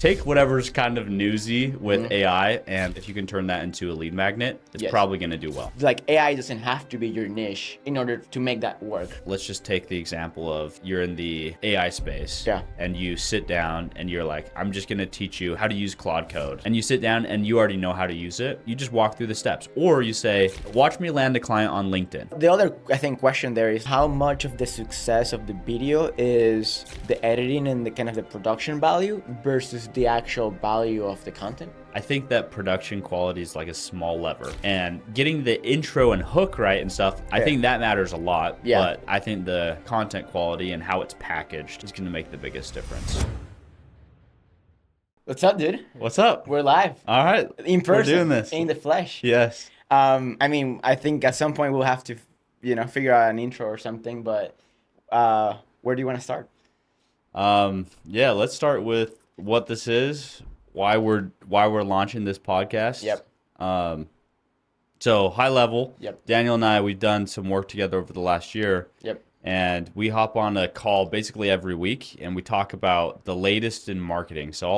take whatever's kind of newsy with AI, and if you can turn that into a lead magnet, it's probably going to do well. Like AI doesn't have to be your niche in order to make that work. Let's just take the example of you're in the AI space and you sit down and you're like, I'm just going to teach you how to use Claude Code. And you sit down and you already know how to use it. You just walk through the steps. Or you say, watch me land a client on LinkedIn. The other, I think, question there is how much of the success of the video is the editing and the kind of the production value versus the actual value of the content? I think that production quality is like a small lever, and getting the intro and hook right and stuff, I think that matters a lot. But I think the content quality and how it's packaged is going to make the biggest difference. What's up, dude? What's up? We're live. All right. In person. We're doing this. In the flesh. Yes. I mean, I think at some point we'll have to, figure out an intro or something, but where do you want to start? Yeah, let's start with what this is, why we're launching this podcast. So high level. Daniel and I, we've done some work together over the last year. And we hop on a call basically every week, and we talk about the latest in marketing. So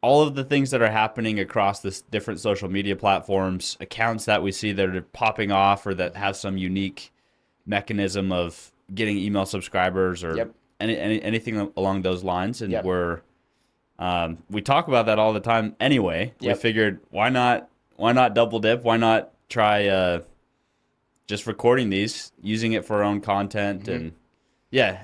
all of the things that are happening across this different social media platforms, accounts that we see that are popping off or that have some unique mechanism of getting email subscribers or anything along those lines. And we talk about that all the time anyway. We figured, why not double dip? Why not try just recording these, using it for our own content, and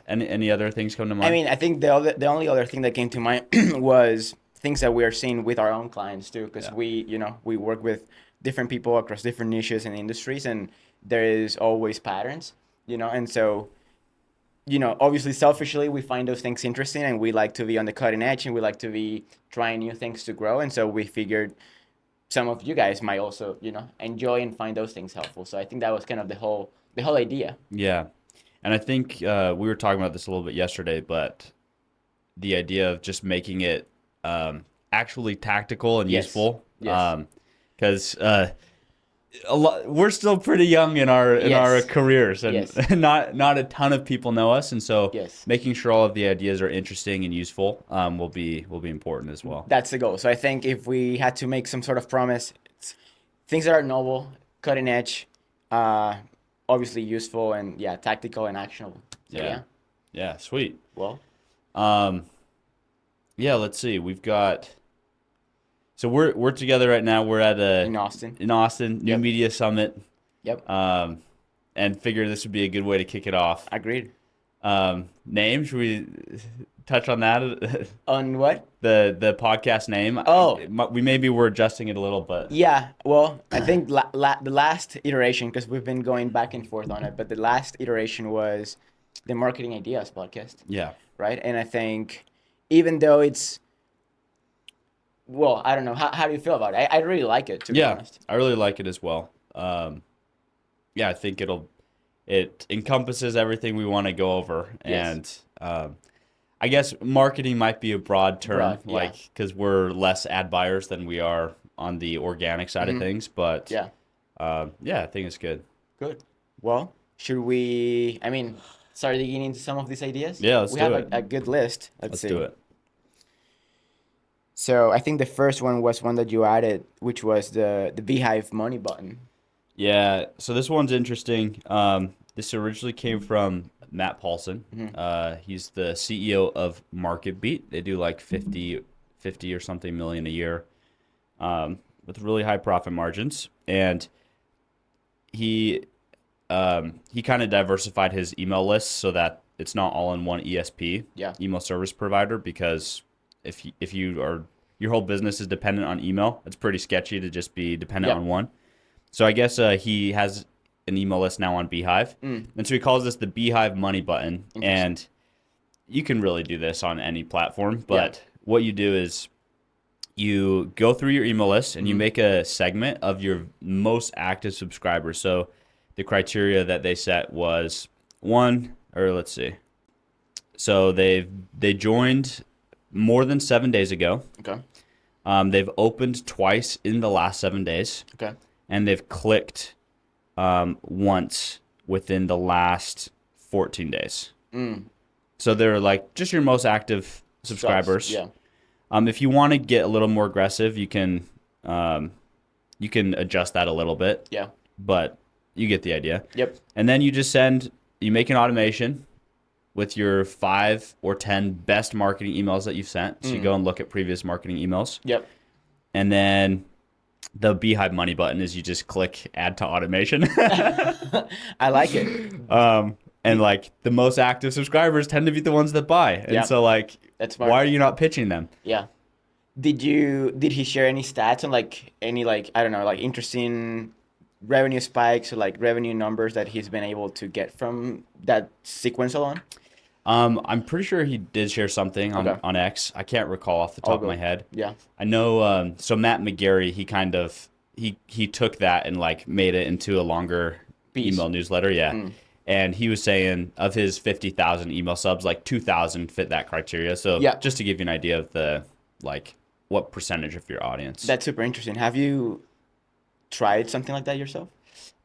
any other things come to mind? I mean, I think the only other thing that came to mind was things that we are seeing with our own clients too, because we work with different people across different niches and industries, and there is always patterns, and so, obviously selfishly we find those things interesting, and we like to be on the cutting edge, and we like to be trying new things to grow, and so we figured some of you guys might also, enjoy and find those things helpful. So I think that was kind of the whole idea. Yeah. And I think we were talking about this a little bit yesterday, but the idea of just making it actually tactical and useful, because we're still pretty young in our careers, and not a ton of people know us, and so making sure all of the ideas are interesting and useful will be important as well. That's the goal. So I think if we had to make some sort of promise, it's things that are novel, cutting edge, obviously useful, and tactical and actionable. So, sweet. Well, let's see. We've got. So we're together right now. We're at in Austin, New Media Summit. And figured this would be a good way to kick it off. Agreed. Name? Should we touch on that? On what? The podcast name. Oh, we were adjusting it a little, but well, I think the last iteration, because we've been going back and forth on it, but the last iteration was the Marketing Ideas podcast. Yeah. Right, and I think even though it's I don't know. How do you feel about it? I really like it, to be honest. I really like it as well. I think it encompasses everything we want to go over. And I guess marketing might be a broad term, because we're less ad buyers than we are on the organic side of things. But I think it's good. Good. Well, should we, start digging into some of these ideas? Yeah, let's do it. We have a good list. Let's see. Do it. So I think the first one was one that you added, which was the Beehive money button. Yeah, so this one's interesting. This originally came from Matt Paulson. He's the CEO of MarketBeat. They do like 50 or something million a year, with really high profit margins. And he kind of diversified his email list so that it's not all in one ESP, email service provider, because if your whole business is dependent on email, it's pretty sketchy to just be dependent on one. So I guess he has an email list now on Beehive. And so he calls this the Beehive money button. And you can really do this on any platform, but what you do is you go through your email list and you make a segment of your most active subscribers. So the criteria that they set was so they joined more than 7 days ago. Okay. They've opened twice in the last 7 days. Okay. And they've clicked once within the last 14 days. So they're like just your most active subscribers. If you want to get a little more aggressive, um, you can adjust that a little bit, Yeah. but you get the idea. Yep. And then you make an automation with your 5 or 10 best marketing emails that you've sent. So you go and look at previous marketing emails. Yep. And then the Beehive money button is you just click add to automation. I like it. And like the most active subscribers tend to be the ones that buy. And Yeah. so like, That's smart. why are you not pitching them? Yeah. Did he share any stats on like any like, I don't know, like interesting revenue spikes or like revenue numbers that he's been able to get from that sequence alone? I'm pretty sure he did share something Okay. on X. I can't recall off the All top of my good. head. Yeah. I know. So Matt McGarry, he took that and like made it into a longer Piece. email newsletter. Yeah. And he was saying of his 50,000 email subs, like 2,000 fit that criteria. So Yeah. just to give you an idea of the like what percentage of your audience. That's super interesting. Have you tried something like that yourself?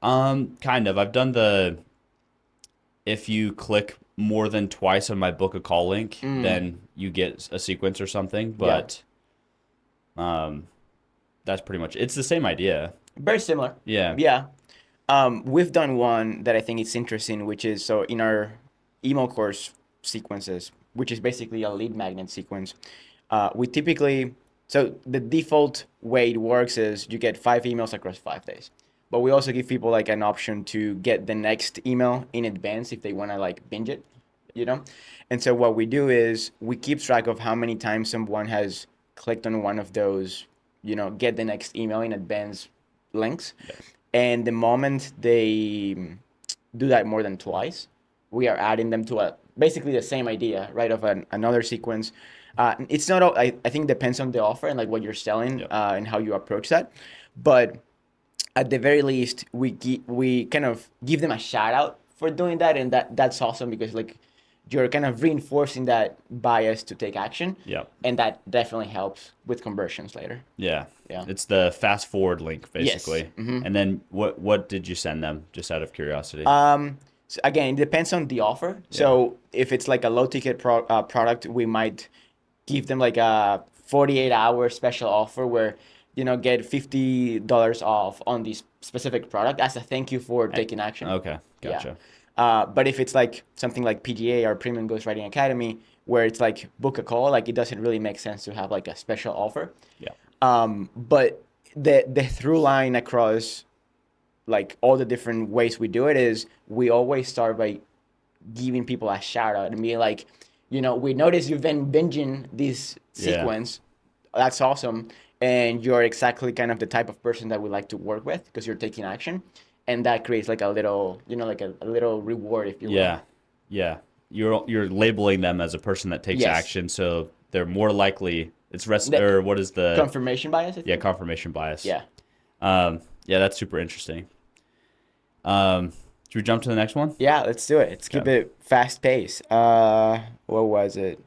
Kind of. I've done if you click more than twice on my book a call link, then you get a sequence or something. But that's pretty much it's the same idea. Very similar. Yeah. Yeah. We've done one that I think is interesting, which is so in our email course sequences, which is basically a lead magnet sequence. We typically, so the default way it works is you get 5 emails across 5 days. But we also give people like an option to get the next email in advance if they want to like binge it, you know? And so what we do is we keep track of how many times someone has clicked on one of those, get the next email in advance links. Yeah. And the moment they do that more than twice, we are adding them to basically the same idea, right, of another sequence. It's not, I think it depends on the offer and like what you're selling. Yep. And how you approach that. But at the very least, we kind of give them a shout out for doing that. And that's awesome because like you're kind of reinforcing that bias to take action. Yeah. And that definitely helps with conversions later. Yeah. Yeah. It's the fast forward link basically. Yes. Mm-hmm. And then what did you send them just out of curiosity? So again, it depends on the offer. Yeah. So if it's like a low ticket product, we might give them like a 48-hour special offer where, get $50 off on this specific product as a thank you for taking action. Okay. Gotcha. Yeah. But if it's like something like PGA or Premium Ghostwriting Academy, where it's like book a call, like it doesn't really make sense to have like a special offer. Yeah. But the through line across like all the different ways we do it is we always start by giving people a shout out and being like, we noticed you've been binging this sequence. Yeah. That's awesome. And you're exactly kind of the type of person that we like to work with because you're taking action. And that creates like a little, like a little reward, if you will. Yeah. Yeah. You're labeling them as a person that takes Yes. action. So they're more likely or what is the confirmation bias? Yeah. Confirmation bias. Yeah. Yeah. That's super interesting. Should we jump to the next one? Yeah, let's do it. Let's keep it fast paced. What was it?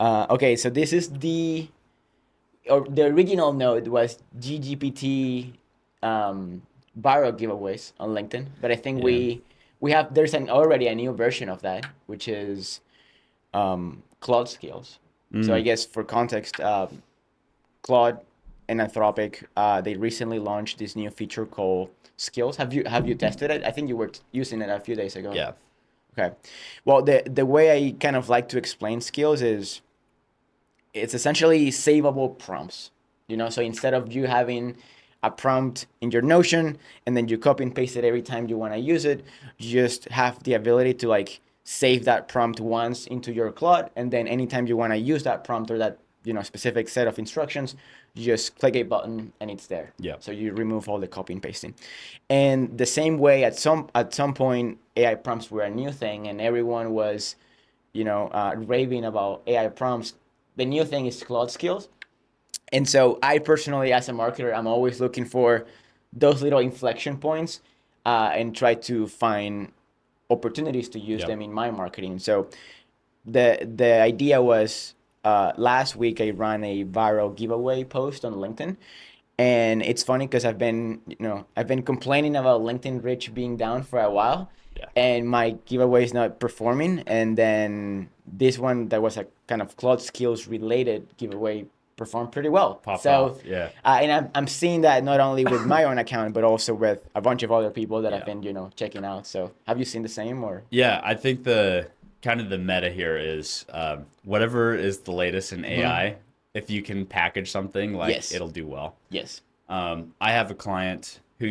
Okay, so this is the original node was GGPT viral giveaways on LinkedIn, but I think we have already a new version of that, which is Claude Skills. So I guess for context, Claude and Anthropic, they recently launched this new feature called Skills. Have you tested it? I think you were using it a few days ago. Yeah. Okay. Well, the way I kind of like to explain Skills is it's essentially savable prompts. So instead of you having a prompt in your Notion and then you copy and paste it every time you want to use it, you just have the ability to like save that prompt once into your Claude, and then anytime you want to use that prompt or that specific set of instructions, you just click a button and it's there. Yeah. So you remove all the copy and pasting. And the same way at some point AI prompts were a new thing and everyone was, raving about AI prompts. The new thing is Claude Skills. And so I personally, as a marketer, I'm always looking for those little inflection points and try to find opportunities to use them in my marketing. So the idea was last week I ran a viral giveaway post on LinkedIn. And it's funny because I've been complaining about LinkedIn Rich being down for a while. Yeah. And my giveaway is not performing. And then this one that was a kind of Claude Skills related giveaway performed pretty well. Popped so, off, yeah. And I'm seeing that not only with my own account, but also with a bunch of other people that Yeah. I've been, checking out. So have you seen the same or? Yeah, I think the kind of the meta here is whatever is the latest in AI, if you can package something, like Yes. it'll do well. Yes. I have a client who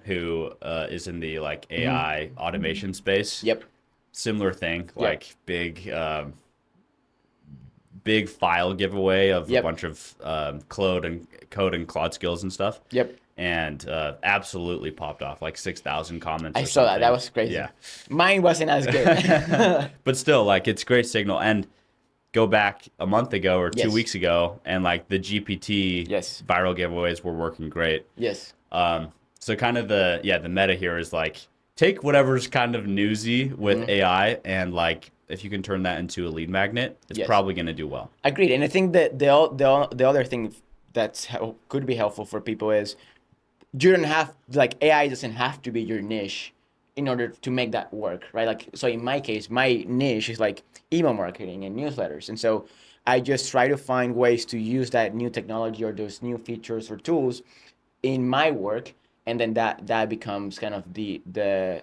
who is in the like AI automation space. Yep. Similar thing, Yep. like big file giveaway of a Yep. bunch of code and Claude skills and stuff. Yep. And absolutely popped off, like 6,000 comments. I or saw that. That something. was crazy. Yeah. Mine wasn't as good. But still, like, it's great signal. And go back a month ago or 2 Yes. weeks ago, and like the GPT Yes. viral giveaways were working great. Yes. So kind of the meta here is like take whatever's kind of newsy with AI, and like if you can turn that into a lead magnet, it's Yes. probably going to do well. Agreed. And I think that the other thing that's could be helpful for people is you don't have, like, AI doesn't have to be your niche in order to make that work, right? Like, so in my case, my niche is like email marketing and newsletters. And so I just try to find ways to use that new technology or those new features or tools in my work. And then that becomes kind of the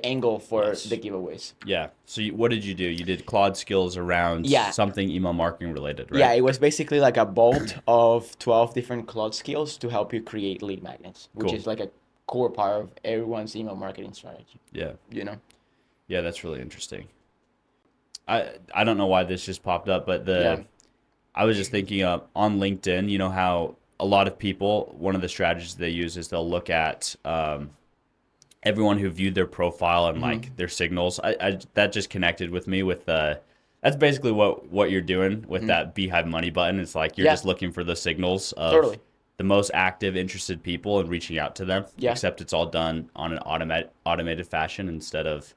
angle for Yes. the giveaways. Yeah. So what did you do? You did Claude skills around Yeah. something email marketing related, right? Yeah, it was basically like a bolt of 12 different Claude skills to help you create lead magnets, which Cool. is like a core part of everyone's email marketing strategy, Yeah. Yeah, that's really interesting. I don't know why this just popped up, but Yeah. I was just thinking on LinkedIn, you know how a lot of people, one of the strategies they use is they'll look at everyone who viewed their profile and like their signals. I that just connected with me with that's basically what you're doing with that Beehive money button. It's like you're Yeah. just looking for the signals of Totally. the most active, interested people and reaching out to them. Yeah. Except it's all done on an automated fashion instead of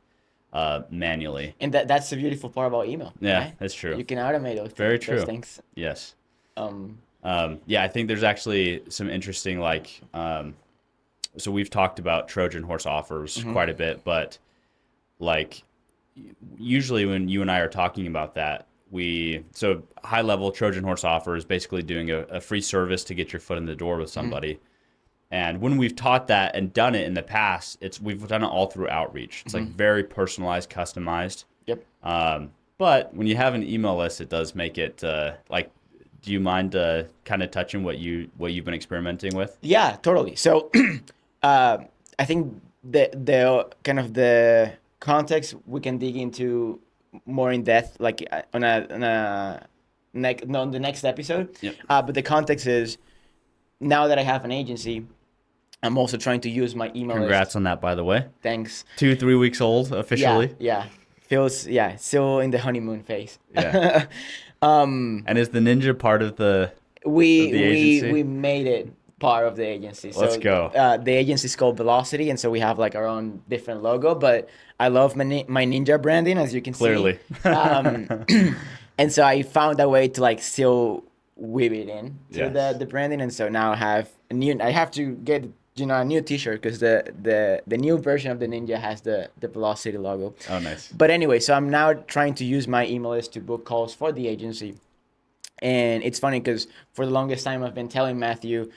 manually. And that's the beautiful part about email. Yeah, right? that's true. You can automate those, Very those true. things. Yes. Um, Yeah, I think there's actually some interesting, like, so we've talked about Trojan horse offers quite a bit, but like usually when you and I are talking about that, so high level Trojan horse offer is basically doing a free service to get your foot in the door with somebody. And when we've taught that and done it in the past, we've done it all through outreach. It's like very personalized, customized. Yep. But when you have an email list, it does make it like. Do you mind kind of touching what you've been experimenting with? Yeah, totally. So I think the kind of the context we can dig into more in depth, like on the next episode. Yep. But the context is, now that I have an agency, I'm also trying to use my email Congrats list. on that, by the way. Thanks. 2-3 weeks old officially. Yeah. Feels still in the honeymoon phase. Yeah. And is the Ninja part of the agency? We made it part of the agency. So, Let's go. The agency is called Velocity, and so we have like our own different logo. But I love my Ninja branding, as you can Clearly. see. And so I found a way to like still weave it in to Yes. the branding, and so now I have to get a new T-shirt because the new version of the Ninja has the Velocity logo. Oh, nice. But anyway, so I'm now trying to use my email list to book calls for the agency. And it's funny because for the longest time I've been telling Matthew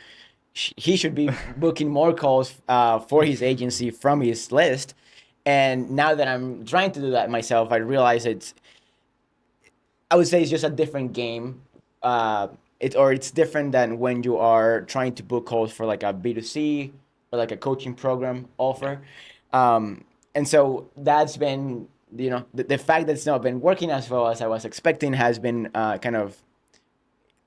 he should be booking more calls for his agency from his list. And now that I'm trying to do that myself, I realize I would say it's just a different game. It's different than when you are trying to book calls for like a B2C or like a coaching program offer. And so that's been, the fact that it's not been working as well as I was expecting has been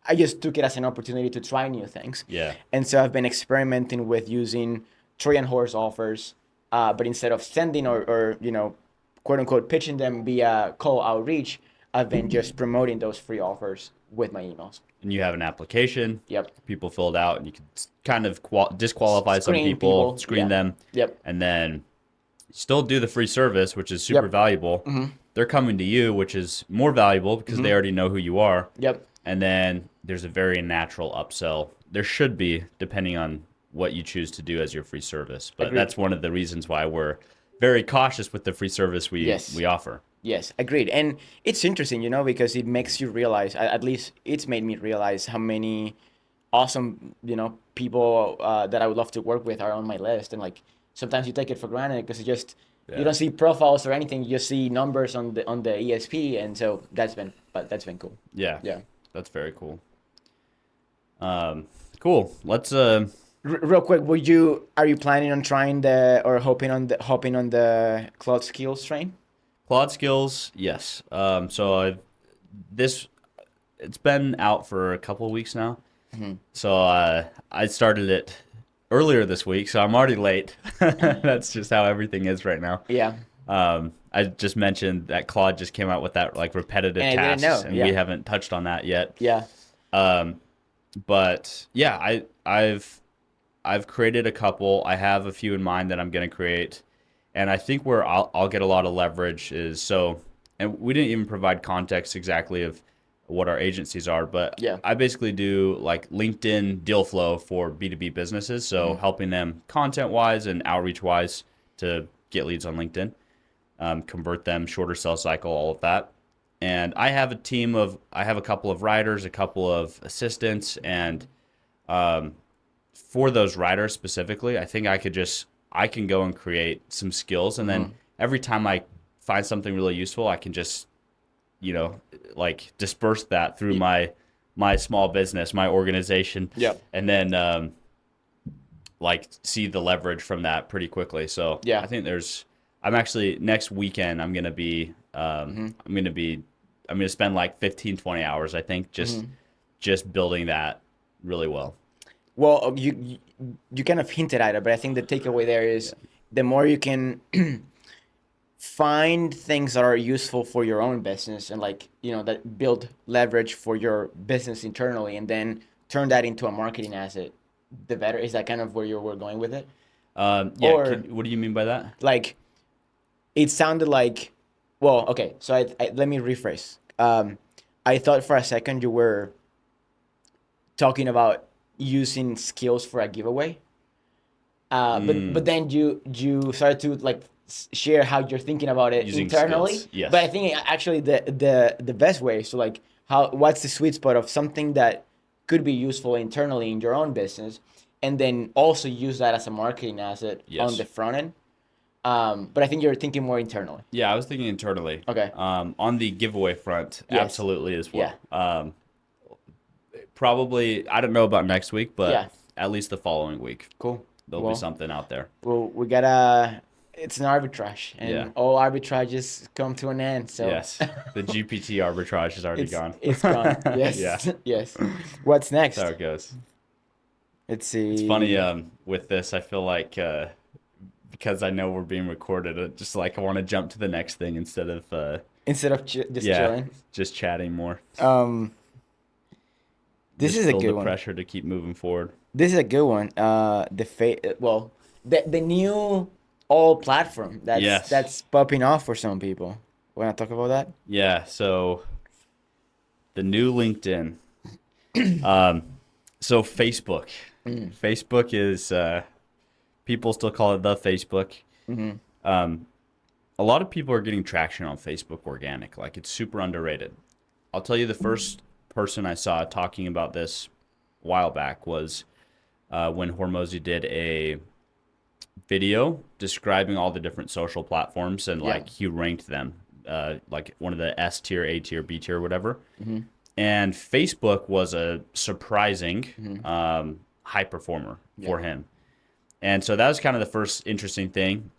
I just took it as an opportunity to try new things. Yeah. And so I've been experimenting with using Trojan horse offers, but instead of sending or quote unquote pitching them via call outreach, I've been just promoting those free offers with my emails. And you have an application. Yep. People fill it out, and you can kind of disqualify some Screen people, screen yeah. them. Yep. And then still do the free service, which is super Yep. valuable. Mm-hmm. They're coming to you, which is more valuable because they already know who you are. Yep. And then there's a very natural upsell. There should be, depending on what you choose to do as your free service. But Agreed. that's one of the reasons why we're very cautious with the free service we Yes. offer. Yes, agreed. And it's interesting, because it makes you realize, at least it's made me realize how many awesome, people that I would love to work with are on my list. And like sometimes you take it for granted because you don't see profiles or anything. You just see numbers on the ESP, and so that's been cool. Yeah. Yeah. That's very cool. Cool. Let's Real quick, are you planning on trying or hopping on the cloud skills train? Claude Skills, yes. This it's been out for a couple of weeks now. So I started it earlier this week, so I'm already late. That's just how everything is right now. Yeah. I just mentioned that Claude just came out with that like repetitive And I didn't tasks, know, and yeah. we haven't touched on that yet. Yeah. But yeah, I've created a couple. I have a few in mind that I'm going to create, and I think where I'll get a lot of leverage is and we didn't even provide context exactly of what our agencies are, but Yeah. I basically do like LinkedIn deal flow for B2B businesses, so helping them content wise and outreach wise to get leads on LinkedIn, convert them, shorter sales cycle, all of that. And I have a couple of writers, a couple of assistants, and for those writers specifically, I think I can go and create some skills, and then every time I find something really useful, I can just, like disperse that through my small business, my organization, Yep. and then like see the leverage from that pretty quickly. So Yeah. I think I'm actually next weekend I'm gonna be I'm gonna spend like 15, 20 hours, I think, just building that really well. Well, you kind of hinted at it, but I think the takeaway there is the more you can find things that are useful for your own business and that build leverage for your business internally, and then turn that into a marketing asset, the better. Is that kind of where you were going with it? What do you mean by that? Like, it sounded like, well, okay. So let me rephrase. I thought for a second you were talking about using skills for a giveaway. But then you started to share how you're thinking about it Using internally. skills, yes. But I think actually the best way, so what's the sweet spot of something that could be useful internally in your own business, and then also use that as a marketing asset on the front end. But I think you're thinking more internally. Yeah, I was thinking internally. Okay. On the giveaway front, Yes. absolutely as well. Probably, I don't know about next week, but at least the following week. Cool. There'll be something out there. Well, it's an arbitrage, and all arbitrages come to an end. So yes, the GPT arbitrage is already gone. It's gone. Yes. Yeah. Yes. What's next? That's how it goes. Let's see. It's funny. With this, I feel like because I know we're being recorded, just like I want to jump to the next thing instead of just chilling. Just chatting more. This just is a feel good the one. pressure to keep moving forward. This is a good one. The new all platform that's popping off for some people. Want to talk about that? Yeah. So the new LinkedIn. So Facebook. Facebook is people still call it the Facebook. A lot of people are getting traction on Facebook organic. Like, it's super underrated. I'll tell you, the first person I saw talking about this a while back was when Hormozy did a video describing all the different social platforms, and he ranked them like one of the S tier, A tier, B tier, whatever. And Facebook was a surprising high performer for him. And so that was kind of the first interesting thing.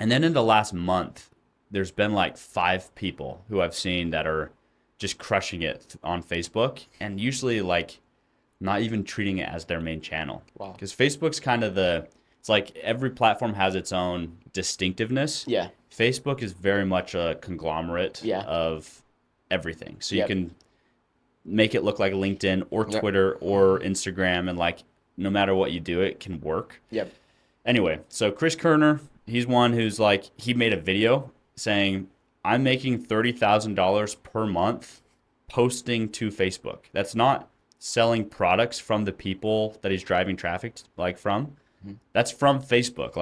And then in the last month, there's been like 5 people who I've seen that are just crushing it on Facebook, and usually not even treating it as their main channel. Wow. Because Facebook's kind of it's like every platform has its own distinctiveness. Yeah. Facebook is very much a conglomerate of everything. So you can make it look like LinkedIn or Twitter or Instagram, and no matter what you do, it can work. Yep. Anyway, so Chris Kerner, he's one who's he made a video saying, I'm making $30,000 per month posting to Facebook. That's not selling products from the people that he's driving traffic from. That's from Facebook.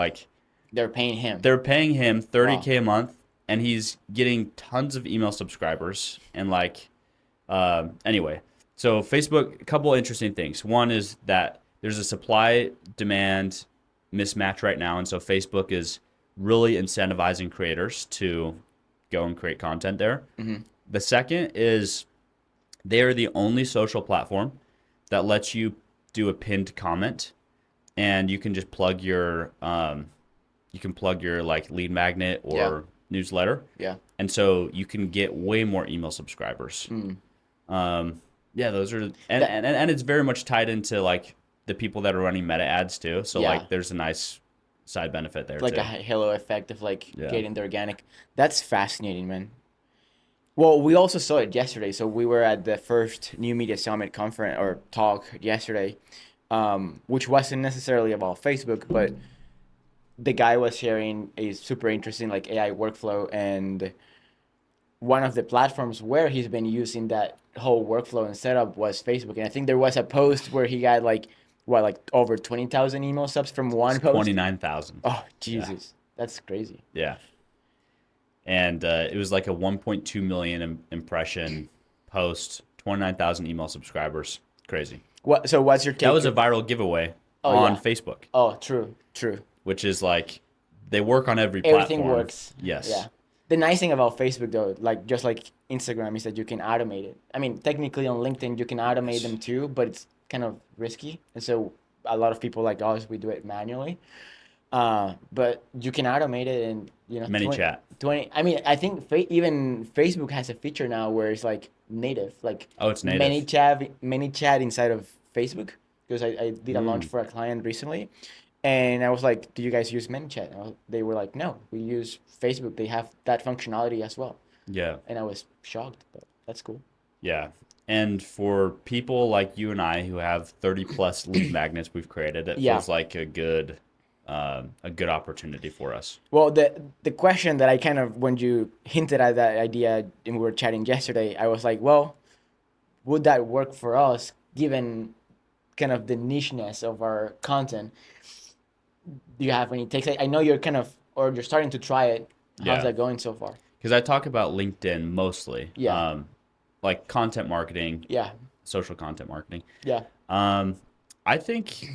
They're paying him. They're paying him $30K a month and he's getting tons of email subscribers. And like, anyway, so Facebook, a couple interesting things. One is that there's a supply demand mismatch right now, and so Facebook is really incentivizing creators to go and create content there. The second is they are the only social platform that lets you do a pinned comment, and you can just plug your like lead magnet or newsletter. Yeah. And so you can get way more email subscribers. Yeah, those are and it's very much tied into like the people that are running meta ads too. So like there's a nice side benefit there like too. a halo effect of like getting the organic. That's fascinating, man. Well, we also saw it yesterday. So we were at the first New Media Summit conference or talk yesterday, which wasn't necessarily about Facebook, but the guy was sharing a super interesting like AI workflow, and one of the platforms where he's been using that whole workflow and setup was Facebook. And I think there was a post where he got like over 20,000 email subs from one post. 29,000. Oh, Jesus. That's crazy. Yeah. And it was like a 1.2 million impression post, 29,000 email subscribers. Crazy. So what's your take? That was a viral giveaway on Facebook. Oh, true. Which is like, they work on every platform. Everything works. Yes. Yeah. The nice thing about Facebook though, like just like Instagram, is that you can automate it. I mean, technically on LinkedIn you can automate them too, but it's kind of risky. And so a lot of people like us, we do it manually. But you can automate it, and ManyChat. 20. I mean, I think even Facebook has a feature now where it's like native, like it's native. ManyChat inside of Facebook, because I did a launch for a client recently, and I was like, "Do you guys use ManyChat?" They were like, "No, we use Facebook. They have that functionality as well." Yeah. And I was shocked, but that's cool. Yeah. And for people like you and I who have 30 plus lead magnets we've created, it feels like a good opportunity for us. Well, the question that I kind of, when you hinted at that idea and we were chatting yesterday, I was like, well, would that work for us given kind of the nicheness of our content? Do you have any takes? I know you're you're starting to try it. How's that going so far? Because I talk about LinkedIn mostly. Yeah. Like content marketing. Yeah. Social content marketing. Yeah. I think,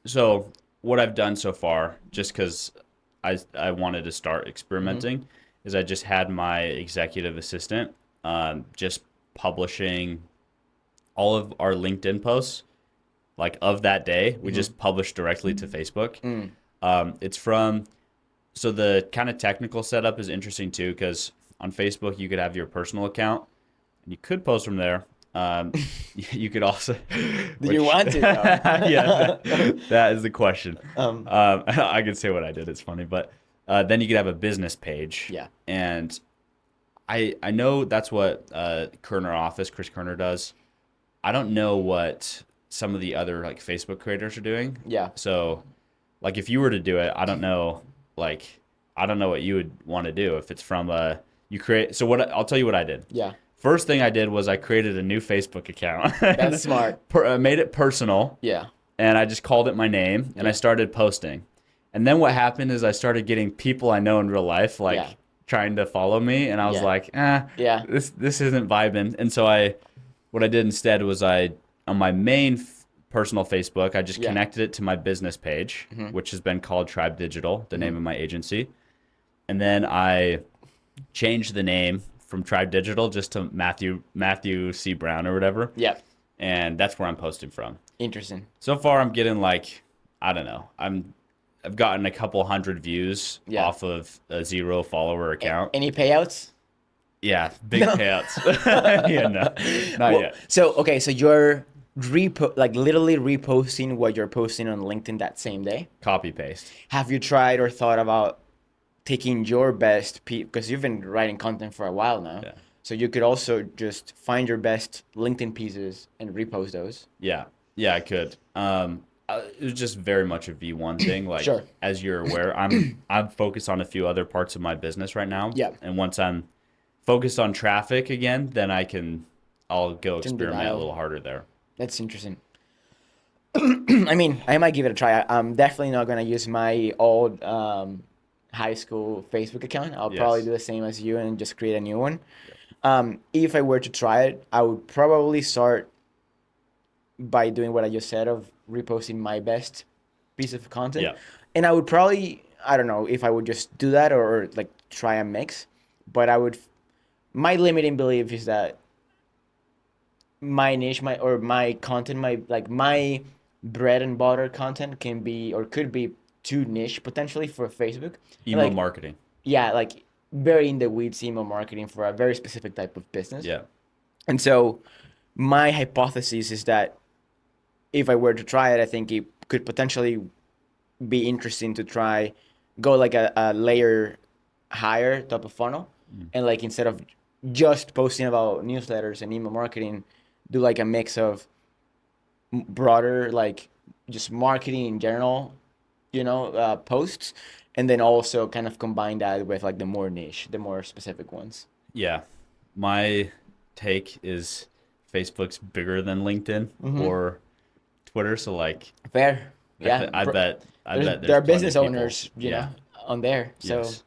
so what I've done so far, just because I wanted to start experimenting, is I just had my executive assistant just publishing all of our LinkedIn posts, like of that day. We just published directly to Facebook. So the kind of technical setup is interesting too, because on Facebook you could have your personal account and you could post from there. You could also. Do you want to? Yeah, that is the question. I could say what I did. It's funny, but then you could have a business page. Yeah. And I know that's what Kerner Office, Chris Kerner does. I don't know what some of the other like Facebook creators are doing. Yeah. So, like, if you were to do it, I don't know what you would want to do if it's from you create. So I'll tell you what I did. Yeah. First thing I did was I created a new Facebook account. That's smart. Made it personal. Yeah. And I just called it my name, and I started posting. And then what happened is I started getting people I know in real life trying to follow me, and I was like, this isn't vibing. And so what I did instead was on my main personal Facebook, I just connected it to my business page, which has been called Tribe Digital, the name of my agency. And then I changed the name from Tribe Digital just to Matthew C. Brown or whatever. Yeah. And that's where I'm posting from. Interesting. So far I'm getting I don't know. I've gotten a couple hundred views off of a 0 follower account. Any payouts? Yeah, big payouts. Yeah, no, not yet. So you're literally reposting what you're posting on LinkedIn that same day? Copy paste. Have you tried or thought about taking your best because you've been writing content for a while now. Yeah. So you could also just find your best LinkedIn pieces and repost those. Yeah, I could. It was just very much a V1 thing. Like, sure. As you're aware, I'm focused on a few other parts of my business right now. Yeah. And once I'm focused on traffic again, then I'll go experiment a little harder there. That's interesting. I mean, I might give it a try. I'm definitely not gonna use my old high school Facebook account. I'll Yes. probably do the same as you and just create a new one. If I were to try it, I would probably start by doing what I just said of reposting my best piece of content. Yeah. And I would probably, I don't know if I would just do that or like try a mix, but my limiting belief is that my niche, my content, my bread and butter content can be or could be too niche potentially for Facebook. And Email like, marketing. yeah, like very in the weeds email marketing for a very specific type of business. Yeah. And so my hypothesis is that if I were to try it, I think it could potentially be interesting to try go like a layer higher top of funnel, and like instead of just posting about newsletters and email marketing, do like a mix of broader like just marketing in general, posts, and then also kind of combine that with like the more niche, the more specific ones. Yeah. My take is Facebook's bigger than LinkedIn or Twitter. So like, Fair. Yeah. I bet There there's are plenty business of people. owners, Yeah. on there. So Yes.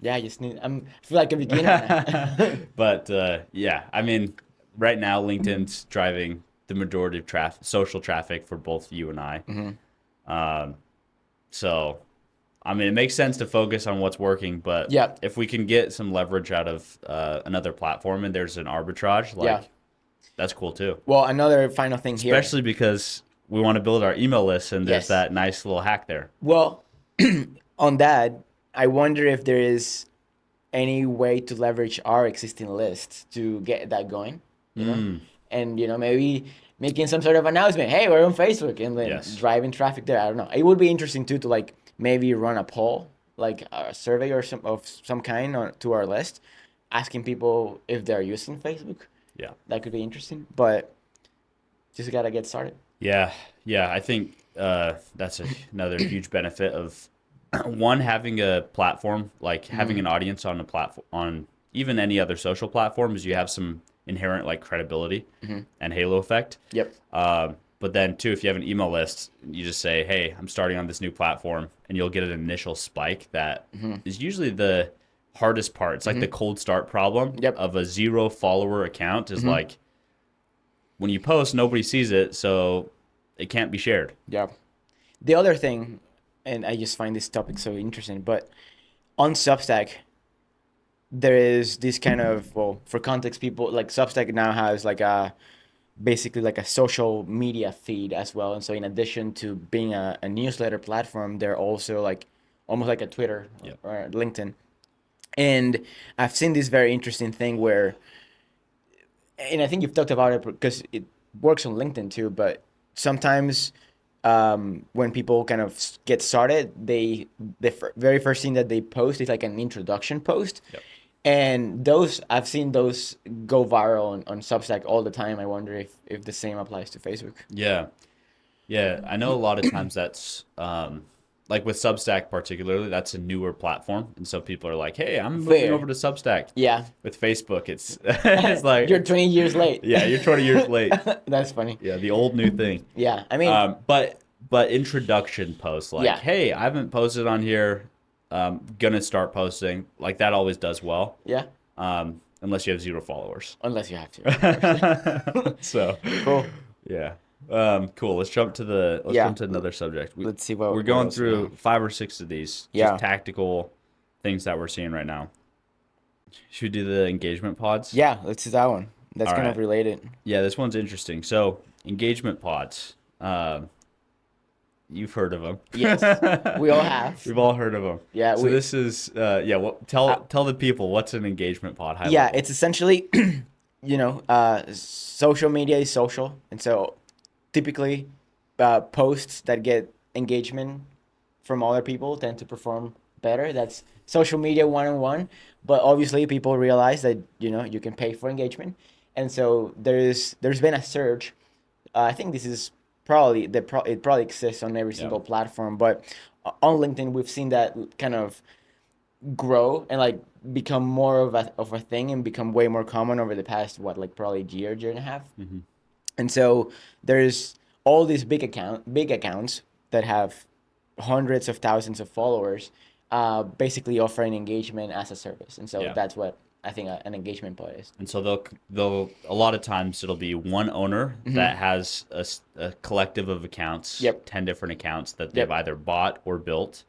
yeah, I just need. I feel like a beginner. But yeah, I mean, right now LinkedIn's driving the majority of social traffic for both you and I. So, I mean, it makes sense to focus on what's working, but Yeah. if we can get some leverage out of another platform and there's an arbitrage, like that's cool too. Well, another final thing here. Especially because we want to build our email list and there's Yes. that nice little hack there. Well, on that, I wonder if there is any way to leverage our existing list to get that going, and maybe making some sort of announcement. Hey, we're on Facebook, and then Yes. driving traffic there. I don't know. It would be interesting too to like maybe run a poll, like a survey or some kind to our list, asking people if they're using Facebook. Yeah. That could be interesting, but just gotta get started. Yeah, I think that's another huge benefit of one having a platform, like having an audience on a platform on even any other social platform, is you have some inherent like credibility and halo effect. Yep. But then too, if you have an email list, you just say, "Hey, I'm starting on this new platform," and you'll get an initial spike that is usually the hardest part. It's like the cold start problem of a 0 follower account is like when you post, nobody sees it, so it can't be shared. Yeah. The other thing, and I just find this topic so interesting, but on Substack, there is this kind of, well, for context, people like Substack now has like basically like a social media feed as well. And so in addition to being a newsletter platform, they're also like almost like a Twitter or LinkedIn. And I've seen this very interesting thing where, and I think you've talked about it because it works on LinkedIn too, but sometimes when people kind of get started, the very first thing that they post is like an introduction post. Yep. And I've seen those go viral on Substack all the time. I wonder if the same applies to Facebook. Yeah. I know a lot of times that's like with Substack particularly, that's a newer platform, and so people are like, "Hey, I'm moving over to Substack." Yeah. With Facebook, it's it's like you're 20 years late. Yeah, you're 20 years late. That's funny. Yeah, the old new thing. Yeah, I mean, but introduction posts like, "Hey, I haven't posted on here. Gonna start posting." Like that always does well. Yeah. Unless you have 0 followers. Unless you have to. So cool. Yeah. Cool. Let's jump to another subject. Let's see what we're going through 5 or 6 of these. Yeah. Just tactical things that we're seeing right now. Should we do the engagement pods? Yeah, let's do that one. That's kind of related. Yeah, this one's interesting. So engagement pods. You've heard of them. Yes, we all have. We've all heard of them. Yeah. So this is tell the people what's an engagement pod. High yeah, level. it's essentially, social media is social, and so typically, posts that get engagement from other people tend to perform better. That's social media 101. But obviously, people realize that you can pay for engagement, and so there's been a surge. I think this is probably it probably exists on every single platform, but on LinkedIn we've seen that kind of grow and like become more of a thing and become way more common over the past probably year and a half. And so there's all these big accounts that have hundreds of thousands of followers, basically offering engagement as a service. And so Yeah. that's what I think an engagement pod is. And so they'll a lot of times it'll be one owner that has a collective of accounts, Yep. 10 different accounts that they've Yep. either bought or built.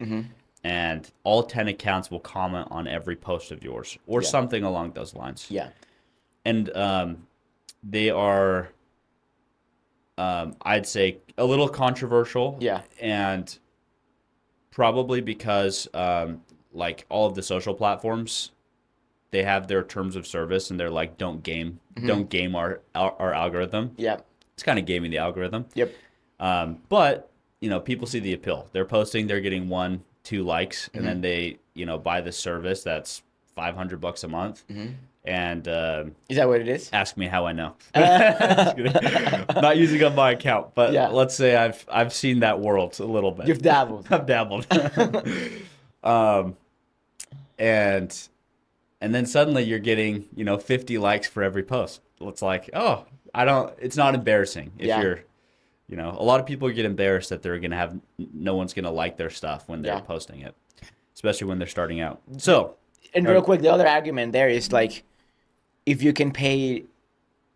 And all 10 accounts will comment on every post of yours or Yeah. something along those lines. Yeah. And they are, I'd say, a little controversial. Yeah. And probably because like all of the social platforms, they have their terms of service and they're like, don't game our algorithm. Yeah. It's kind of gaming the algorithm. Yep. But people see the appeal. They're posting, they're getting 1-2 likes, and then they buy the service that's $500 a month. And Is that what it is? ask me how I know. Not using on my account, but Yeah. let's say I've seen that world a little bit. You've dabbled. I've dabbled. And then suddenly you're getting 50 likes for every post. It's like, oh, it's not embarrassing if Yeah. you're a lot of people get embarrassed that they're gonna have no one's gonna like their stuff when they're Yeah. posting it, especially when they're starting out. So And real quick, the other argument there is like, if you can pay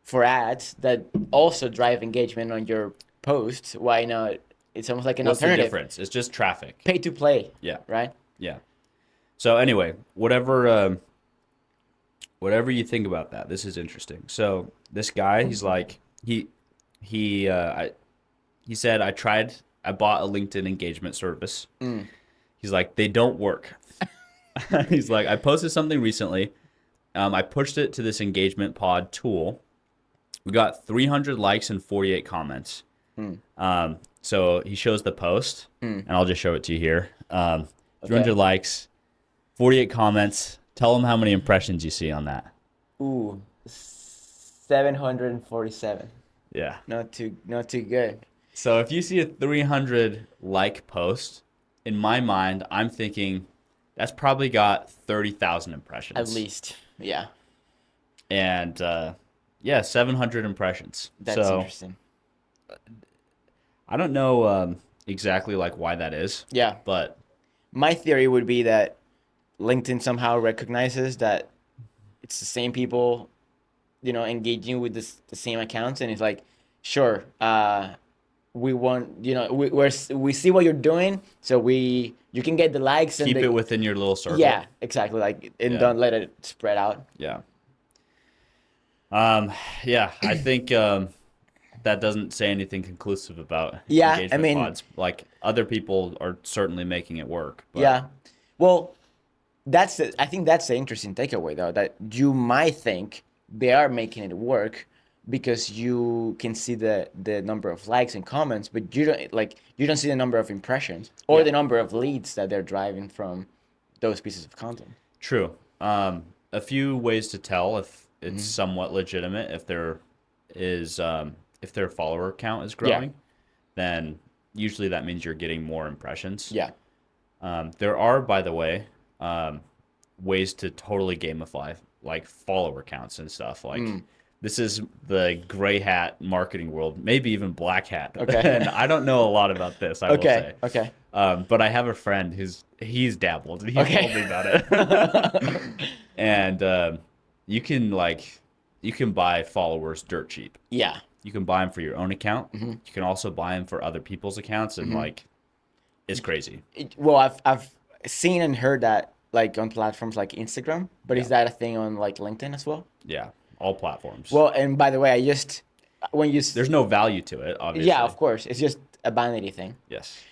for ads that also drive engagement on your posts, why not? It's almost like an what's the alternative. difference? It's just traffic. Pay to play. Yeah. Right. Yeah. So anyway, whatever you think about that, this is interesting. So this guy, he's like, he said, I bought a LinkedIn engagement service. He's like, they don't work. He's like, I posted something recently. I pushed it to this engagement pod tool. We got 300 likes and 48 comments. So he shows the post, and I'll just show it to you here. 300 likes, 48 comments. Tell them how many impressions you see on that. Ooh, 747. Yeah. Not too good. So if you see a 300 like post, in my mind, I'm thinking that's probably got 30,000 impressions. At least. Yeah. And 700 impressions. That's so interesting. I don't know exactly like why that is. Yeah. But my theory would be that LinkedIn somehow recognizes that it's the same people, engaging with the same accounts, and it's like, sure, we want, we see what you're doing, so you can get the likes and keep it within your little circle. Yeah, exactly. Like, and don't let it spread out. Yeah. I think that doesn't say anything conclusive about engagement pods. Like, other people are certainly making it work. But yeah. Well, I think that's the interesting takeaway, though, that you might think they are making it work because you can see the number of likes and comments, but you don't see the number of impressions or the number of leads that they're driving from those pieces of content. True. A few ways to tell if it's somewhat legitimate. If their follower count is growing, then usually that means you're getting more impressions. Yeah. There are, by the way, ways to totally gamify like follower counts and stuff. Like this is the gray hat marketing world, maybe even black hat. Okay. And I don't know a lot of this, I will say. Okay. But I have a friend he's dabbled and he told me about it. And you can buy followers dirt cheap. Yeah. You can buy them for your own account. You can also buy them for other people's accounts, and it's crazy. I've seen and heard that like on platforms like Instagram, but is that a thing on like LinkedIn as well? Yeah, all platforms. Well, and by the way, there's no value to it, obviously. Yeah, of course, it's just a vanity thing. Yes.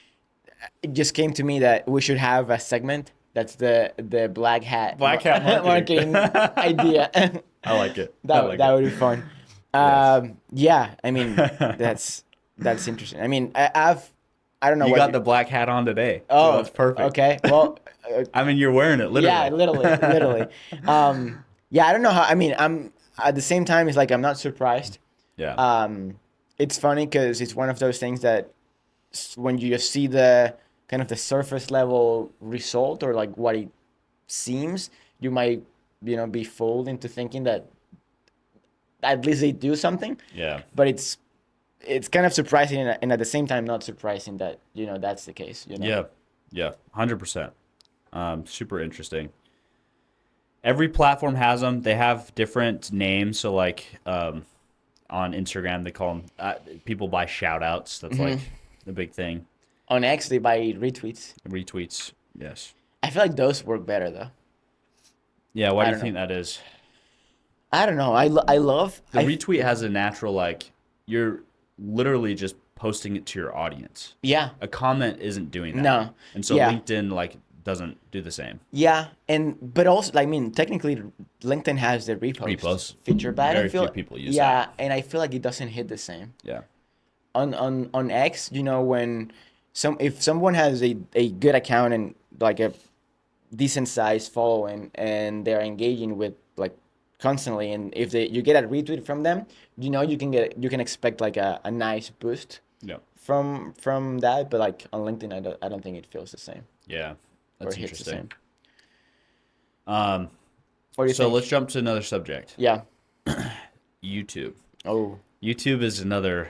It just came to me that we should have a segment that's the black hat marketing idea. I like it. That would be fun. Yes. Yeah, I mean that's interesting. I mean, I don't know. You got the black hat on today. Oh, so that's perfect. Okay. Well, I mean, you're wearing it literally. Yeah, literally. Yeah, I don't know how. I mean, I'm at the same time. It's like I'm not surprised. Yeah. It's funny because it's one of those things that when you just see the kind of the surface level result or like what it seems, you might be fooled into thinking that at least they do something. Yeah. But it's kind of surprising and at the same time not surprising that that's the case. Yeah. 100%. Super interesting. Every platform has them. They have different names. So like on Instagram, they call them people buy shout outs. That's like the big thing. On X, they buy retweets. Retweets. Yes. I feel like those work better though. Yeah. Why I do you don't think know. that is? I don't know. I love The retweet has a natural, like, you're literally just posting it to your audience. yeah. A comment isn't doing that. No. And so Yeah. LinkedIn, like, doesn't do the same. Yeah, but also, I mean, technically, LinkedIn has the Repost. feature, but I Very don't feel. few people use Yeah, that. and I feel like it doesn't hit the same. Yeah. On X, when if someone has a good account and like a decent sized following and they're engaging with like constantly, and if you get a retweet from them, you can expect like a nice boost Yeah. from that. But like on LinkedIn, I don't think it feels the same Yeah. or That's hits the interesting. same. What do you So think? let's jump to another subject. Yeah. YouTube. Oh. YouTube is another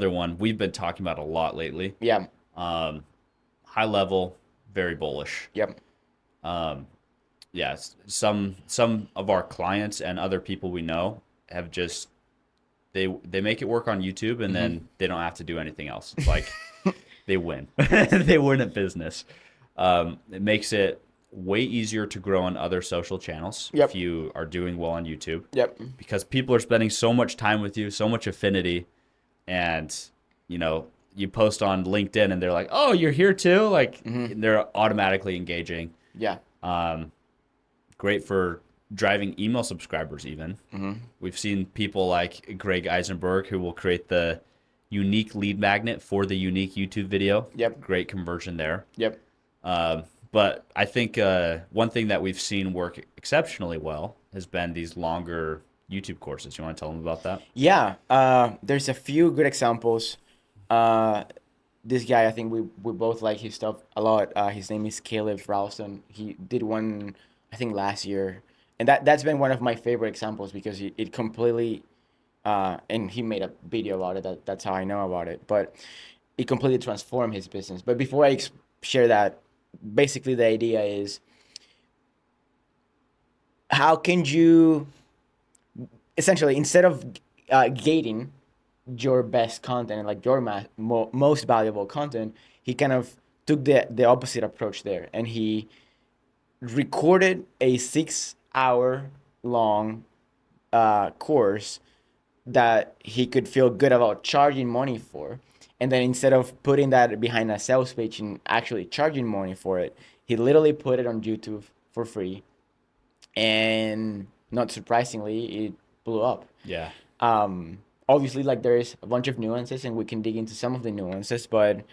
one we've been talking about a lot lately. Yeah. High level, very bullish. Yep. Yes, some of our clients and other people we know have just they make it work on YouTube and then they don't have to do anything else. It's like they win. They win at business. It makes it way easier to grow on other social channels Yep. if you are doing well on YouTube. Yep. Because people are spending so much time with you, so much affinity, and you post on LinkedIn and they're like, "Oh, you're here too?" Like they're automatically engaging. Yeah. Great for driving email subscribers even. We've seen people like Greg Eisenberg who will create the unique lead magnet for the unique YouTube video. Yep. Great conversion there. Yep. But I think one thing that we've seen work exceptionally well has been these longer YouTube courses. You want to tell them about that? Yeah. There's a few good examples. This guy, I think we both like his stuff a lot. His name is Caleb Ralston. He did one, I think, last year, and that's been one of my favorite examples because it completely, and he made a video about it. That's how I know about it. But it completely transformed his business. But before I share that, basically the idea is, how can you essentially, instead of gating your best content and like your most valuable content, he kind of took the opposite approach there, and he recorded a 6 hour long course that he could feel good about charging money for. And then instead of putting that behind a sales page and actually charging money for it, he literally put it on YouTube for free. And not surprisingly, it blew up. Yeah. Obviously, like, there's a bunch of nuances and we can dig into some of the nuances, but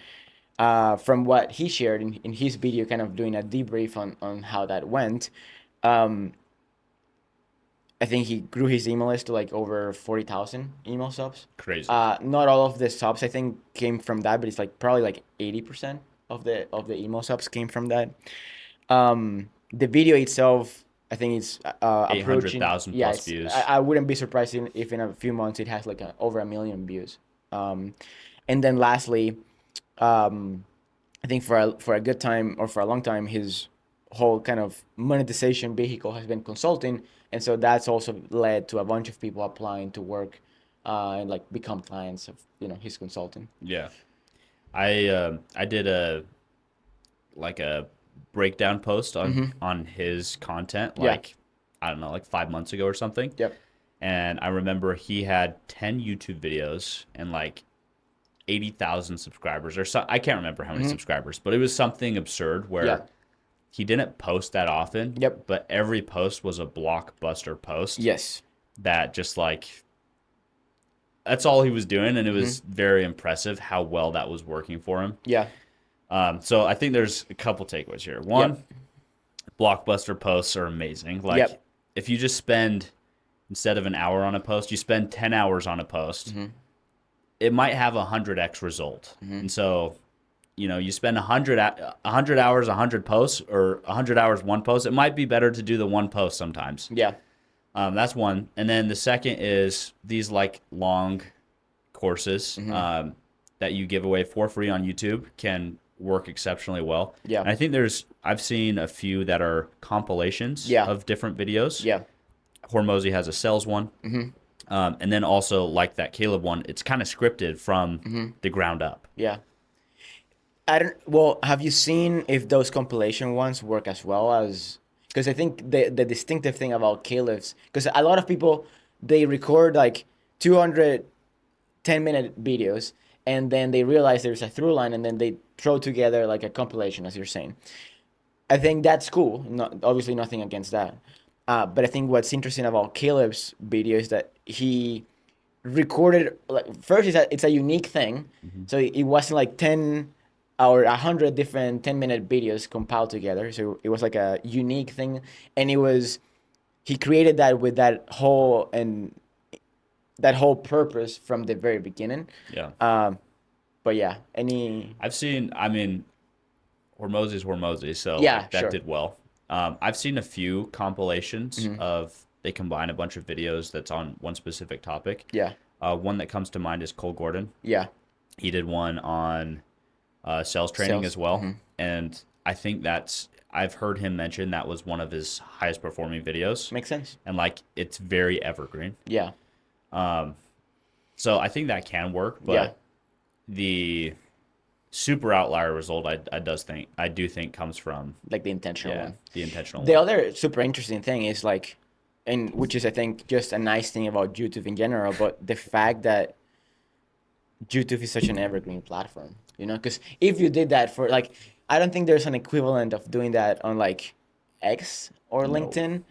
from what he shared in his video, kind of doing a debrief on how that went, I think he grew his email list to like over 40,000 email subs. Crazy. Not all of the subs I think came from that, but it's like probably like 80% of the email subs came from that. The video itself, I think it's approaching 800,000 yeah, plus views. I wouldn't be surprised if in a few months it has like over 1 million views. And then lastly, I think for a good time or for a long time, his whole kind of monetization vehicle has been consulting, and so that's also led to a bunch of people applying to work and like become clients of his consulting. Yeah. I did a breakdown post on his content like I don't know, like 5 months ago or something. Yep. And I remember he had 10 YouTube videos and like 80,000 subscribers or so. I can't remember how many subscribers, but it was something absurd where he didn't post that often. Yep. But every post was a blockbuster post. Yes. That just like that's all he was doing, and it was very impressive how well that was working for him. Yeah. So I think there's a couple takeaways here. One, blockbuster posts are amazing. Like if you just spend, instead of an hour on a post, you spend 10 hours on a post, it might have 100x result. And so, you spend 100 hours, 100 posts, or 100 hours, one post. It might be better to do the one post sometimes. Yeah. That's one. And then the second is these like long courses that you give away for free on YouTube can work exceptionally well. Yeah. And I think I've seen a few that are compilations of different videos. Yeah. Hormozy has a sales one. And then also like that Caleb one, it's kind of scripted from the ground up. Yeah. Well, have you seen if those compilation ones work as well as, because I think the distinctive thing about Caleb's, because a lot of people, they record like 200 10-minute videos and then they realize there's a through line and then they throw together like a compilation, as you're saying. I think that's cool. Obviously nothing against that. But I think what's interesting about Caleb's video is that he recorded, like, first is that it's a unique thing. So it wasn't like 10 or 100 different 10-minute videos compiled together. So it was like a unique thing. And he created that with that whole purpose from the very beginning. Yeah. But yeah, I've seen, I mean, Hormozy's Hormozy, so Yeah, like, that sure. did well. I've seen a few compilations of, they combine a bunch of videos that's on one specific topic. Yeah. One that comes to mind is Cole Gordon. Yeah. He did one on sales training as well. And I think I've heard him mention that was one of his highest performing videos. Makes sense. And like, it's very evergreen. Yeah. So I think that can work, but the super outlier result I do think comes from Like the intentional one. the intentional The one. other super interesting thing is like, and which is I think just a nice thing about YouTube in general, but the fact that YouTube is such an evergreen platform, because if you did that for like, I don't think there's an equivalent of doing that on like X or No. LinkedIn.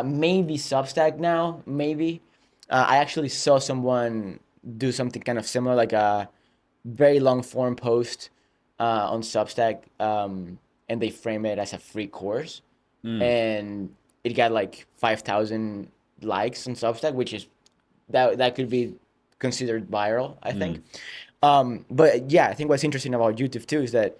Maybe Substack now, maybe. I actually saw someone do something kind of similar, like a very long form post on Substack, and they frame it as a free course, and it got like 5,000 likes on Substack, which is that could be considered viral, I think. But yeah, I think what's interesting about YouTube too is that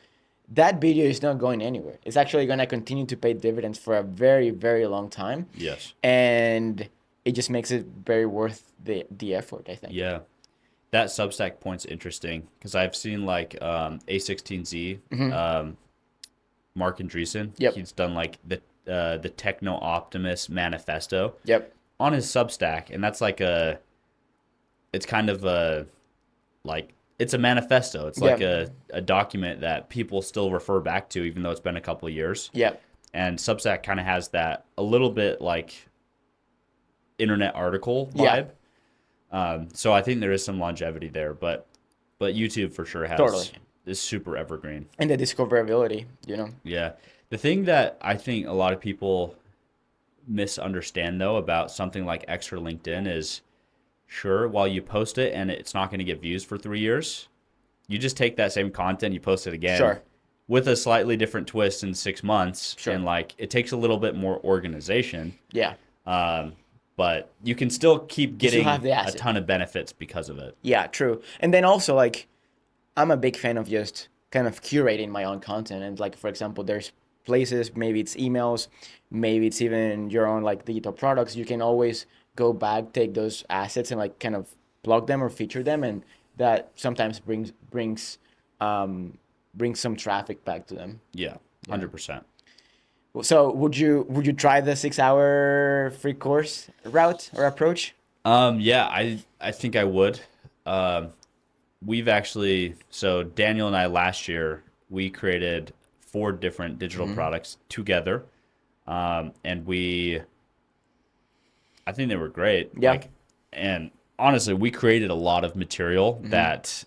video is not going anywhere. It's actually going to continue to pay dividends for a very, very long time. Yes. And it just makes it very worth the effort, I think. Yeah. That Substack point's interesting because I've seen like A16Z, Mark Andreessen. Yep. He's done like the Techno Optimist Manifesto Yep. on his Substack, and that's like it's kind of it's a manifesto. It's like a document that people still refer back to, even though it's been a couple of years. Yep. And Substack kind of has that a little bit like internet article vibe. So I think there is some longevity there, but YouTube for sure is super evergreen. And the discoverability, Yeah. The thing that I think a lot of people misunderstand though about something like X or LinkedIn is, sure, while you post it and it's not going to get views for 3 years, you just take that same content, you post it again. Sure. With a slightly different twist in 6 months. Sure. And like, it takes a little bit more organization. Yeah. But you can still keep getting a ton of benefits because of it. Yeah, true. And then also, like, I'm a big fan of just kind of curating my own content. And like, for example, there's places, maybe it's emails, maybe it's even your own like digital products. You can always go back, take those assets and like kind of plug them or feature them. And that sometimes brings some traffic back to them. Yeah, 100%. So would you try the 6-hour free course route or approach? Yeah, I think I would. We've actually, so Daniel and I last year, we created 4 different digital products together. And I think they were great. Yeah. And honestly, we created a lot of material that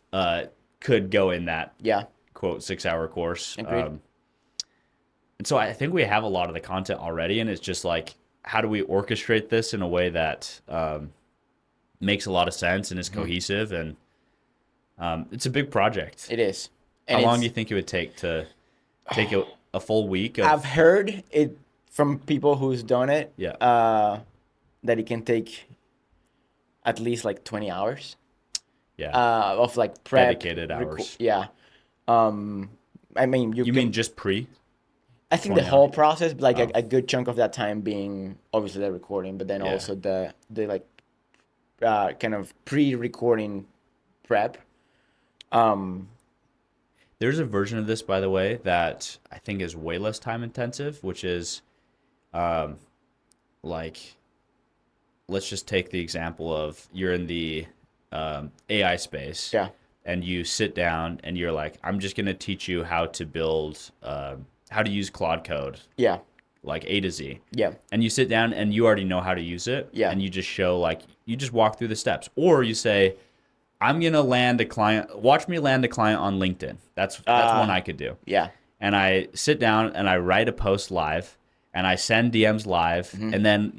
could go in that quote 6-hour course. Agreed. And so I think we have a lot of the content already, and it's just like, how do we orchestrate this in a way that makes a lot of sense and is cohesive? And it's a big project. It is. How long do you think it would take to take a full week? I've heard it from people who's done it. Yeah. That it can take at least like 20 hours. Yeah. Of like prep. Dedicated hours. Yeah. I mean, you mean just pre? I think the whole process, like Oh. a good chunk of that time being obviously the recording, but then also the like kind of pre-recording prep. There's a version of this, by the way, that I think is way less time intensive, which is um, like, let's just take the example of you're in the AI space Yeah. and you sit down and you're like, I'm just going to teach you how to build, how to use Claude Code, Yeah. like A to Z. Yeah. And you sit down and you already know how to use it. Yeah. And you just show, like, you just walk through the steps. Or you say, I'm going to land a client, watch me land a client on LinkedIn. That's one I could do. Yeah. And I sit down and I write a post live and I send DMs live. And then,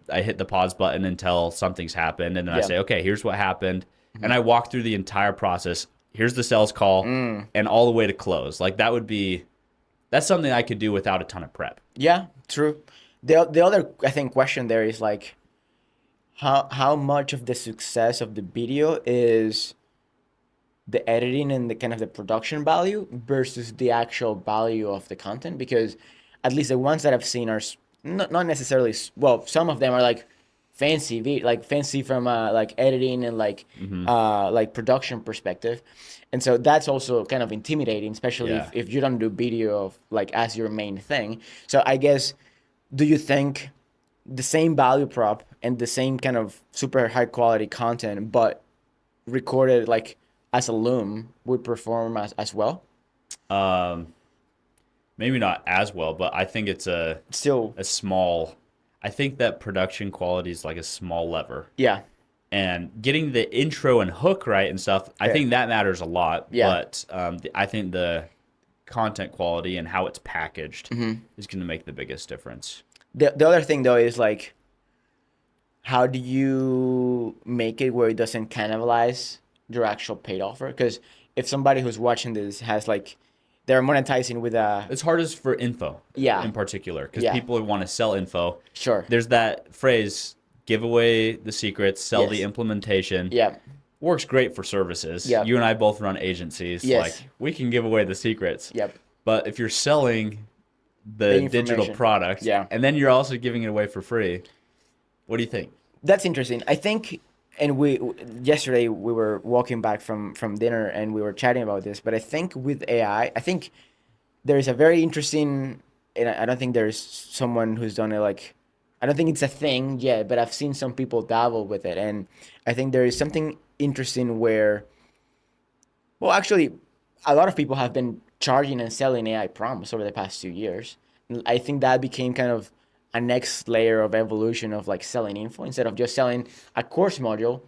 I hit the pause button until something's happened. And then I say, okay, here's what happened. And I walk through the entire process. Here's the sales call and all the way to close. Like that's something I could do without a ton of prep. Yeah, true. The other, I think, question there is like, how much of the success of the video is the editing and the kind of the production value versus the actual value of the content? Because at least the ones that I've seen are not necessarily, well, some of them are like fancy, like fancy from like editing and like production perspective. And so that's also kind of intimidating, especially if you don't do video of like as your main thing. So I guess, do you think the same value prop and the same kind of super high quality content, but recorded like as a loom, would perform as well? Maybe not as well, but I think it's Still, a small. I think that production quality is like a small lever. yeah, And getting the intro and hook right and stuff, I think that matters a lot. Yeah. But I think the content quality and how it's packaged is going to make the biggest difference. The other thing though is like, how do you make it where it doesn't cannibalize your actual paid offer? Because if somebody who's watching this has like, they're monetizing with a, It's hardest for info in particular because people want to sell info. Sure. There's that phrase, give away the secrets, sell the implementation. Yeah. Works great for services. Yeah. You and I both run agencies. Yes. Like, we can give away the secrets. Yep. But if you're selling the digital product and then you're also giving it away for free, what do you think? That's interesting. I think, and yesterday we were walking back from dinner and we were chatting about this, but I think with AI, I think there's a very interesting, and I don't think there's someone who's done it like, I don't think it's a thing yet, but I've seen some people dabble with it. And I think there is something interesting where, well, actually, a lot of people have been charging and selling AI prompts over the past 2 years. I think that became kind of a next layer of evolution of like selling info. Instead of just selling a course module,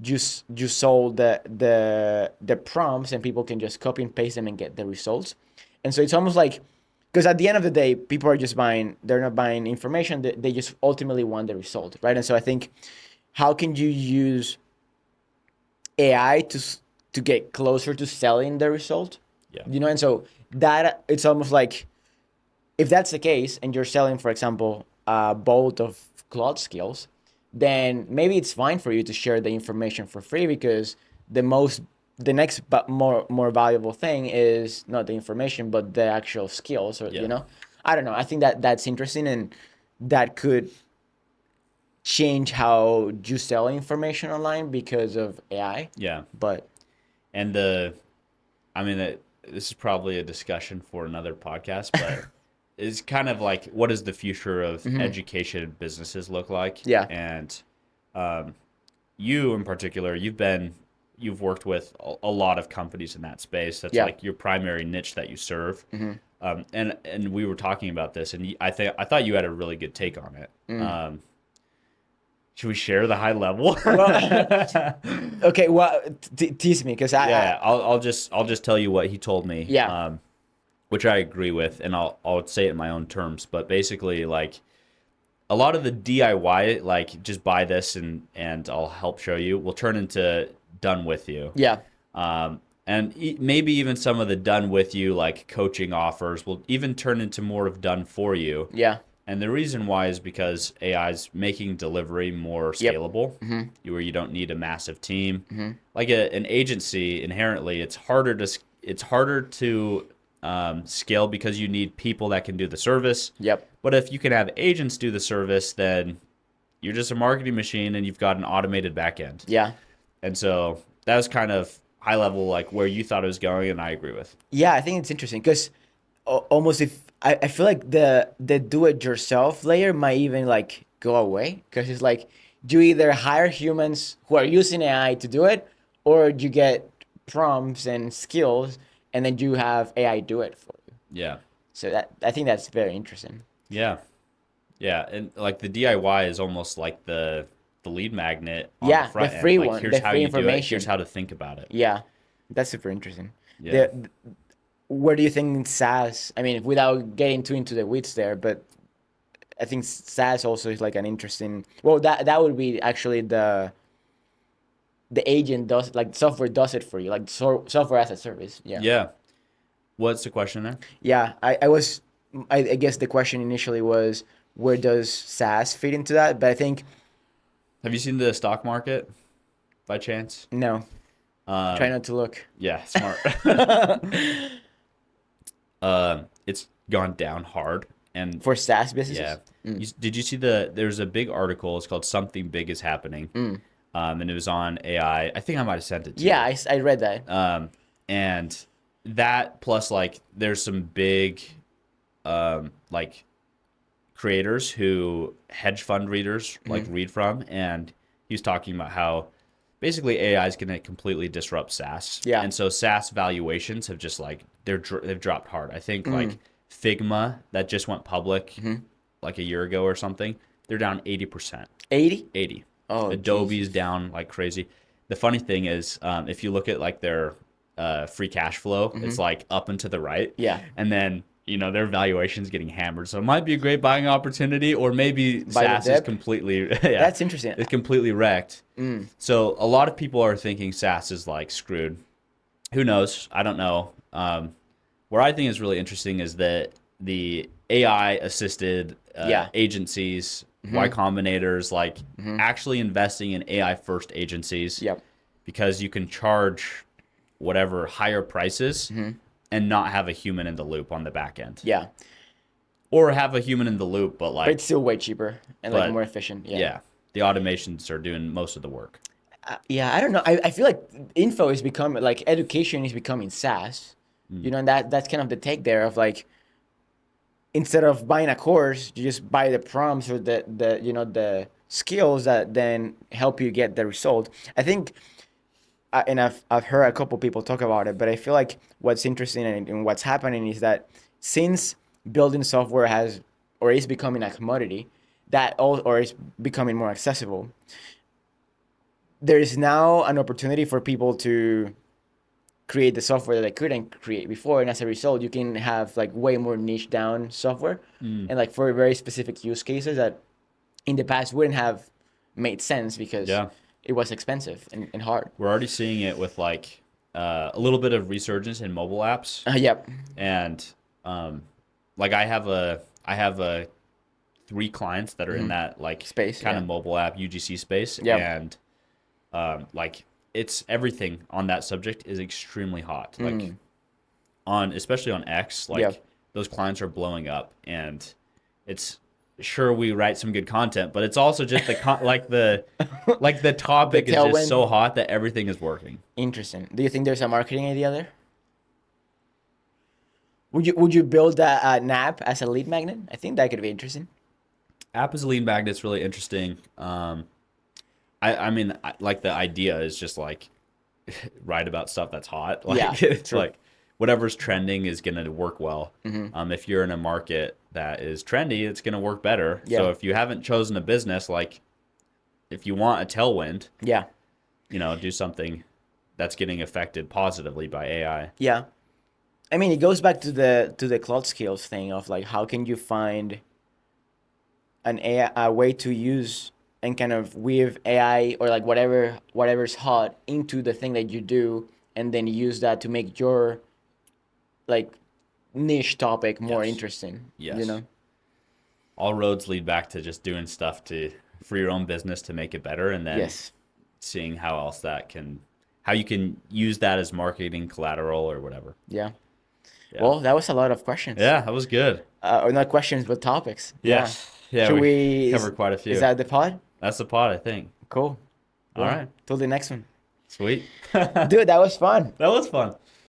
you sold the prompts and people can just copy and paste them and get the results. And so it's almost like, because at the end of the day, people are just buying, they're not buying information, they just ultimately want the result, right? And so I think, how can you use AI to get closer to selling the result? Yeah. You know, and so that, it's almost like, if that's the case, and you're selling, for example, a bolt of Claude skills, then maybe it's fine for you to share the information for free, because the next but more valuable thing is not the information but the actual skills, or you know, I don't know. I think that's interesting, and that could change how you sell information online because of AI. Yeah. But this is probably a discussion for another podcast, but it's kind of like, what does the future of education businesses look like? Yeah. And you in particular, you've worked with a lot of companies in that space. That's like your primary niche that you serve. And we were talking about this, and I thought you had a really good take on it. Should we share the high level? Well, okay, well, tease me, because I'll just tell you what he told me. Yeah. Which I agree with, and I'll say it in my own terms. But basically, like, a lot of the DIY, like, just buy this and I'll help show you, will turn into done with you. Yeah. And maybe even some of the done with you, like coaching offers, will even turn into more of done for you. Yeah. And the reason why is because AI is making delivery more scalable, where you don't need a massive team. Like an agency, inherently, it's harder to scale because you need people that can do the service. Yep. But if you can have agents do the service, then you're just a marketing machine and you've got an automated back end. Yeah. And so that was kind of high level, like where you thought it was going, and I agree with. Yeah, I think it's interesting because almost if I feel like the do it yourself layer might even like go away because it's like you either hire humans who are using AI to do it, or you get prompts and skills, and then you have AI do it for you. Yeah. So that I think that's very interesting. Yeah. Yeah. And like the DIY is almost like the lead magnet on the Yeah, front the end. free Like one, here's the how free you do it. information. Here's how to think about it. Yeah, that's super interesting. Yeah. Where do you think SaaS? I mean, without getting too into the weeds there, but I think SaaS also is like an interesting. Well, that would be actually the agent does like software does it for you, like software as a service. Yeah. Yeah. What's the question there? Yeah, I guess the question initially was where does SaaS fit into that? But I think Have you seen the stock market by chance? no. Try not to look. Yeah, smart. It's gone down hard, and For SaaS businesses? yeah. Mm. Did you see there's a big article, it's called Something Big is Happening. And it was on AI. I think I might have sent it to Yeah, you. I read that. And that plus like there's some big like creators who hedge fund readers like read from, and he was talking about how basically AI is going to completely disrupt SaaS. Yeah. And so SaaS valuations have just like they've dropped hard. I think like Figma that just went public like a year ago or something, they're down 80%. 80? 80. Oh, Adobe's down like crazy. The funny thing is, if you look at like their free cash flow, it's like up and to the right. Yeah. And then their valuation's getting hammered, so it might be a great buying opportunity, or maybe SaaS is completely That's interesting. It's completely wrecked. So a lot of people are thinking SaaS is like screwed. Who knows? I don't know. Where I think is really interesting is that the AI assisted agencies, Y Combinators, like actually investing in AI first agencies. Yep. Because you can charge whatever higher prices and not have a human in the loop on the back end. Yeah. Or have a human in the loop, but like But it's still way cheaper and like more efficient. Yeah. Yeah. The automations are doing most of the work. Yeah, I don't know. I feel like info is becoming like education is becoming SaaS. And that's kind of the take there of like instead of buying a course, you just buy the prompts or the skills that then help you get the result. I think and I've heard a couple people talk about it, but I feel like what's interesting and what's happening is that since building software has or is becoming a commodity, or is becoming more accessible, there is now an opportunity for people to create the software that they couldn't create before, and as a result, you can have like way more niche down software, and like for very specific use cases that in the past wouldn't have made sense because it was expensive and hard. We're already seeing it with like a little bit of resurgence in mobile apps. Yep. And like I have a 3 clients that are in that like space kind of mobile app UGC space. Yep. And like it's everything on that subject is extremely hot. Like especially on X, like those clients are blowing up, and it's sure we write some good content, but it's also just the like the topic is just so hot that everything is working. Interesting. Do you think there's a marketing idea there? Would you build an app as a lead magnet? I think that could be interesting. App as a lead magnet's really interesting. I mean, like the idea is just like write about stuff that's hot. Like it's true. Like whatever's trending is gonna work well. If you're in a market that is trendy, it's gonna work better. So if you haven't chosen a business, like if you want a tailwind, do something that's getting affected positively by AI. Yeah. I mean, it goes back to the cloud skills thing of like how can you find a way to use and kind of weave AI or like whatever's hot into the thing that you do, and then use that to make your like niche topic more interesting. Yes. All roads lead back to just doing stuff for your own business to make it better, and then seeing how you can use that as marketing collateral or whatever. Yeah. Well, that was a lot of questions. Yeah, that was good. Or not questions, but topics. Yeah. Should we cover quite a few. Is that the pod? That's the pod, I think. Cool. All right. Till the next one. Sweet. Dude, that was fun. That was fun.